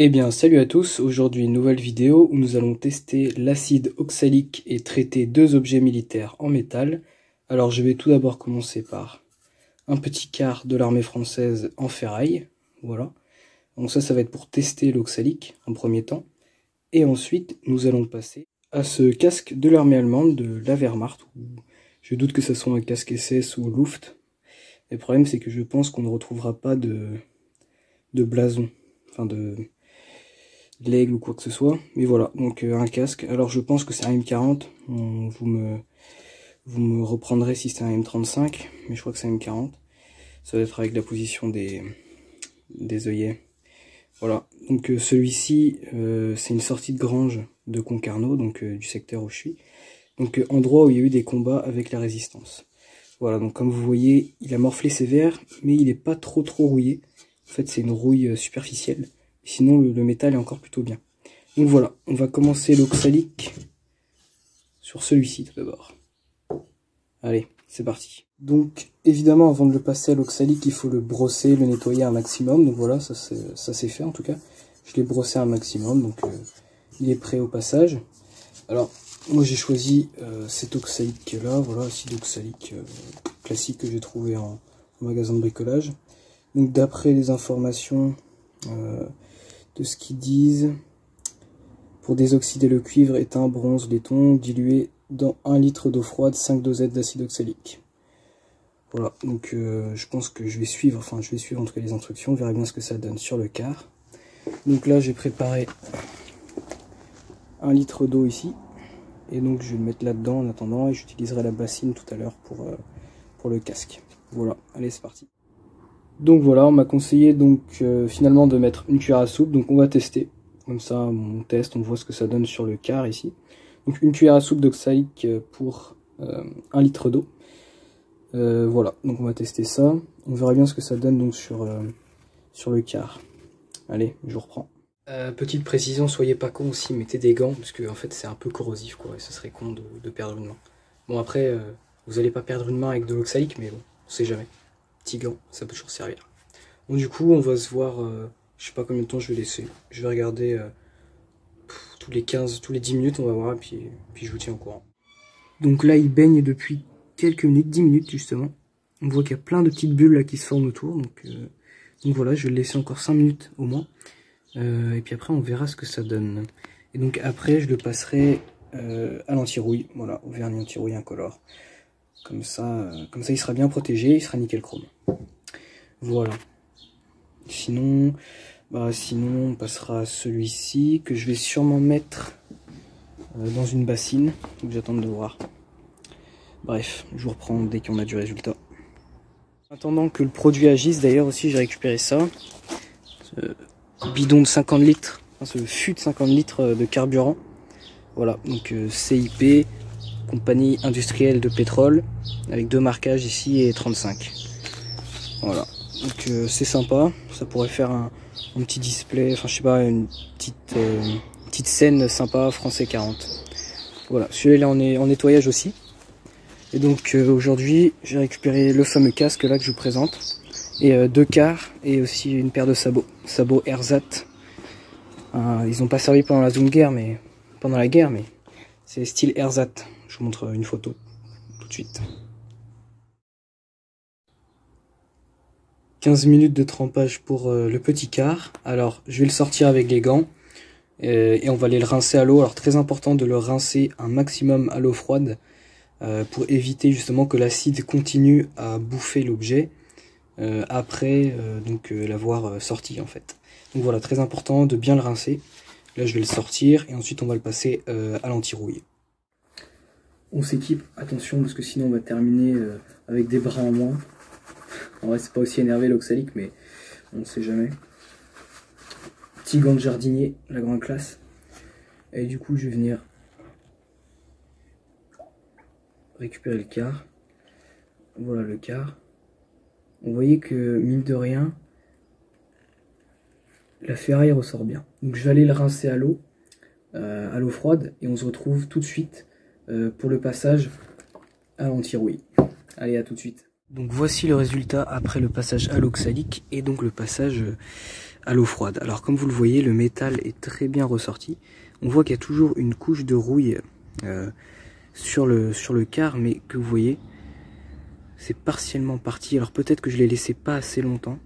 Eh bien, salut à tous, aujourd'hui une nouvelle vidéo où nous allons tester l'acide oxalique et traiter deux objets militaires en métal. Alors je vais tout d'abord commencer par un petit quart de l'armée française en ferraille, voilà. Donc ça va être pour tester l'oxalique en premier temps. Et ensuite, nous allons passer à ce casque de l'armée allemande, de la Wehrmacht. Je doute que ce soit un casque SS ou Luft. Le problème c'est que je pense qu'on ne retrouvera pas de blason, enfin de l'aigle ou quoi que ce soit, mais voilà, donc un casque. Alors je pense que c'est un M40, vous me reprendrez si c'est un M35, mais je crois que c'est un M40. Ça va être avec la position des œillets. Voilà, donc celui-ci, c'est une sortie de grange de Concarneau, donc du secteur où je suis. Donc endroit où il y a eu des combats avec la résistance. Voilà, donc comme vous voyez, il a morflé sévère, mais il n'est pas trop rouillé. En fait, c'est une rouille superficielle. Sinon, le métal est encore plutôt bien. Donc voilà, on va commencer l'oxalique sur celui-ci tout d'abord. Allez, c'est parti. Donc, évidemment, avant de le passer à l'oxalique, il faut le brosser, le nettoyer un maximum. Donc voilà, ça c'est fait en tout cas. Je l'ai brossé un maximum, donc il est prêt au passage. Alors, moi j'ai choisi cet oxalique là, voilà, acide oxalique classique que j'ai trouvé en magasin de bricolage. Donc d'après les informations de ce qu'ils disent, pour désoxyder le cuivre, étain, bronze, laiton, dilué dans 1 litre d'eau froide, 5 dosettes d'acide oxalique. Voilà, donc je pense que je vais suivre en tout cas les instructions, on verra bien ce que ça donne sur le quart. Donc là j'ai préparé 1 litre d'eau ici, et donc je vais le mettre là-dedans en attendant, et j'utiliserai la bassine tout à l'heure pour le casque. Voilà, allez c'est parti. Donc voilà, on m'a conseillé donc finalement de mettre une cuillère à soupe, donc on va tester. Comme ça, on teste, on voit ce que ça donne sur le quart ici. Donc une cuillère à soupe d'oxalique pour 1 litre d'eau. Voilà, donc on va tester ça. On verra bien ce que ça donne donc sur le quart. Allez, je reprends. Petite précision, soyez pas con aussi, mettez des gants, parce que en fait c'est un peu corrosif quoi, et ce serait con de perdre une main. Bon après, vous allez pas perdre une main avec de l'oxalique, mais bon, on sait jamais. Petit gant, ça peut toujours servir. Bon du coup, on va se voir, je sais pas combien de temps je vais laisser. Je vais regarder tous les 10 minutes, on va voir, et puis je vous tiens au courant. Donc là, il baigne depuis quelques minutes, 10 minutes justement. On voit qu'il y a plein de petites bulles là qui se forment autour, donc voilà, je vais le laisser encore 5 minutes au moins. Et puis après on verra ce que ça donne. Et donc après je le passerai à l'anti-rouille, voilà, au vernis anti-rouille incolore. Comme ça il sera bien protégé, il sera nickel chrome. Voilà. Sinon on passera à celui-ci que je vais sûrement mettre dans une bassine. Donc j'attends de voir. Bref, je vous reprends dès qu'on a du résultat. En attendant que le produit agisse, d'ailleurs aussi j'ai récupéré ça. Bidon de 50 litres, enfin, ce fût de 50 litres de carburant. Voilà, donc CIP, compagnie industrielle de pétrole, avec 2 marquages ici et 35. Voilà, donc c'est sympa, ça pourrait faire un petit display, enfin je sais pas, une petite scène sympa, français 40. Voilà, celui-là il est en nettoyage aussi. Et donc aujourd'hui j'ai récupéré le fameux casque là que je vous présente. Et 2 quarts et aussi une paire de sabots Ersatz. Ils n'ont pas servi pendant la guerre, mais c'est style Ersatz. Je vous montre une photo tout de suite. 15 minutes de trempage pour le petit quart. Alors je vais le sortir avec les gants et on va aller le rincer à l'eau. Alors très important de le rincer un maximum à l'eau froide pour éviter justement que l'acide continue à bouffer l'objet. Après l'avoir sorti en fait. Donc voilà, très important de bien le rincer. Là je vais le sortir et ensuite on va le passer à l'anti-rouille. On s'équipe, attention parce que sinon on va terminer avec des bras en moins. En vrai c'est pas aussi énervé l'oxalique mais on ne sait jamais. Petit gant de jardinier, la grande classe. Et du coup je vais venir récupérer le quart. Voilà le quart. Vous voyez que, mine de rien, la ferraille ressort bien. Donc je vais aller le rincer à l'eau froide, et on se retrouve tout de suite pour le passage à l'anti-rouille. Allez, à tout de suite. Donc voici le résultat après le passage à l'oxalique, et donc le passage à l'eau froide. Alors comme vous le voyez, le métal est très bien ressorti. On voit qu'il y a toujours une couche de rouille sur le quart, mais que vous voyez, c'est partiellement parti. Alors peut-être que je l'ai laissé pas assez longtemps,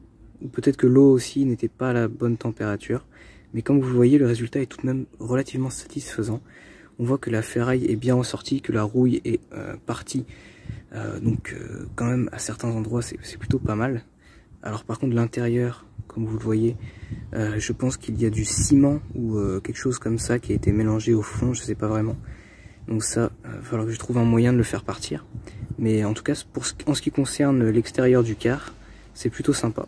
ou peut-être que l'eau aussi n'était pas à la bonne température. Mais comme vous le voyez, le résultat est tout de même relativement satisfaisant. On voit que la ferraille est bien ressortie, que la rouille est partie. Donc quand même à certains endroits c'est plutôt pas mal. Alors par contre l'intérieur, comme vous le voyez, je pense qu'il y a du ciment ou quelque chose comme ça qui a été mélangé au fond, je sais pas vraiment. Donc ça, il va falloir que je trouve un moyen de le faire partir. Mais en tout cas, en ce qui concerne l'extérieur du quart, c'est plutôt sympa.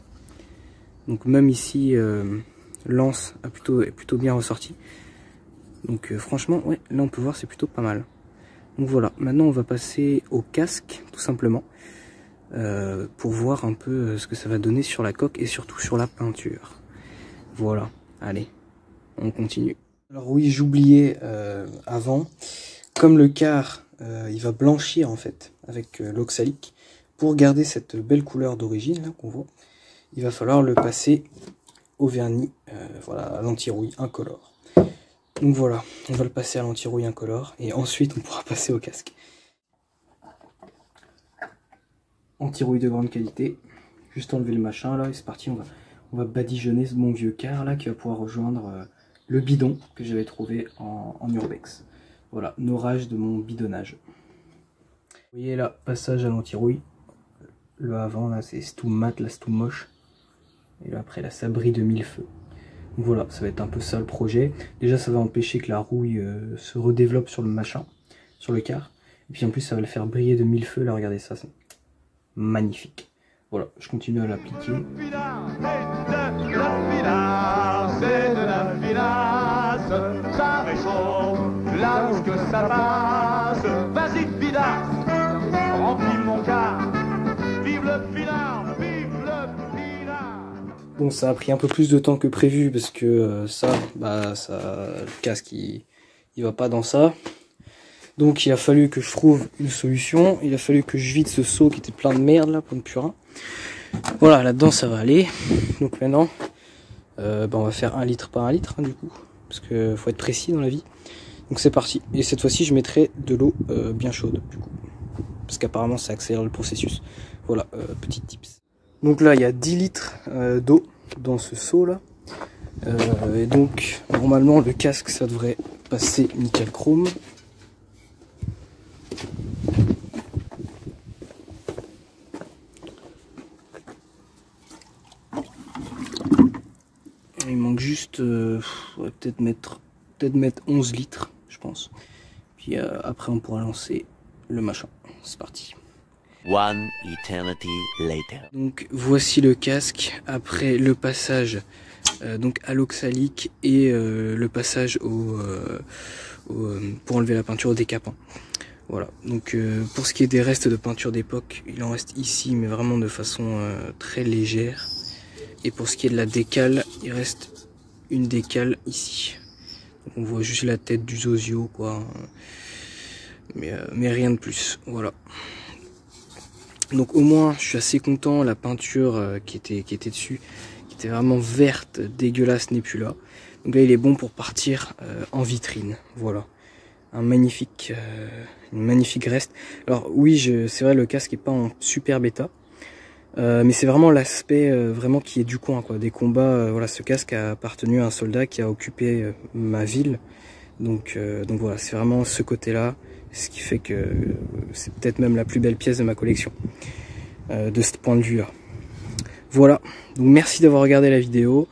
Donc même ici, l'anse est plutôt bien ressorti. Donc franchement, ouais, là on peut voir c'est plutôt pas mal. Donc voilà, maintenant on va passer au casque, tout simplement, pour voir un peu ce que ça va donner sur la coque et surtout sur la peinture. Voilà, allez, on continue. Alors oui, j'oubliais avant, comme le quart, il va blanchir en fait avec l'oxalique, pour garder cette belle couleur d'origine là qu'on voit, il va falloir le passer au vernis, voilà, à l'anti-rouille incolore. Donc voilà, on va le passer à l'anti-rouille incolore et ensuite on pourra passer au casque. Anti-rouille de grande qualité, juste enlever le machin là et c'est parti, on va badigeonner ce bon vieux quart là qui va pouvoir rejoindre le bidon que j'avais trouvé en urbex. Voilà, norage de mon bidonnage. Vous voyez là, passage à l'anti-rouille. Le avant là c'est tout mat, là c'est tout moche. Et là après là ça brille de mille feux. Donc voilà, ça va être un peu ça le projet. Déjà ça va empêcher que la rouille se redéveloppe sur le machin, sur le quart. Et puis en plus ça va le faire briller de mille feux, là regardez ça, c'est magnifique. Voilà, je continue à l'appliquer. Bon, ça a pris un peu plus de temps que prévu parce que le casque il va pas dans ça. Donc il a fallu que je trouve une solution. Il a fallu que je vide ce seau qui était plein de merde là, plein de purin. Voilà, là-dedans ça va aller. Donc maintenant, on va faire 1 litre par 1 litre du coup, parce que faut être précis dans la vie. Donc c'est parti. Et cette fois-ci, je mettrai de l'eau bien chaude du coup, parce qu'apparemment ça accélère le processus. Voilà, petit tips. Donc là, il y a 10 litres d'eau dans ce seau là. Et donc, normalement, le casque, ça devrait passer nickel chrome. Il manque juste, ouais, peut-être mettre 11 litres, je pense. Puis après, on pourra lancer le machin. C'est parti. One eternity later. Donc voici le casque après le passage donc à l'oxalique et le passage pour enlever la peinture au décapant. Voilà, donc pour ce qui est des restes de peinture d'époque, il en reste ici mais vraiment de façon très légère. Et pour ce qui est de la décale, il reste une décale ici. Donc on voit juste la tête du Zozio quoi, mais rien de plus, voilà. Donc au moins je suis assez content, la peinture qui était dessus, qui était vraiment verte, dégueulasse, n'est plus là. Donc là il est bon pour partir en vitrine, voilà. Une magnifique reste. Alors oui, c'est vrai, le casque est pas en super bêta, mais c'est vraiment l'aspect vraiment qui est du coin quoi, des combats. Voilà, ce casque a appartenu à un soldat qui a occupé ma ville, donc voilà, c'est vraiment ce côté-là. Ce qui fait que c'est peut-être même la plus belle pièce de ma collection, de ce point de vue là. Voilà, donc merci d'avoir regardé la vidéo.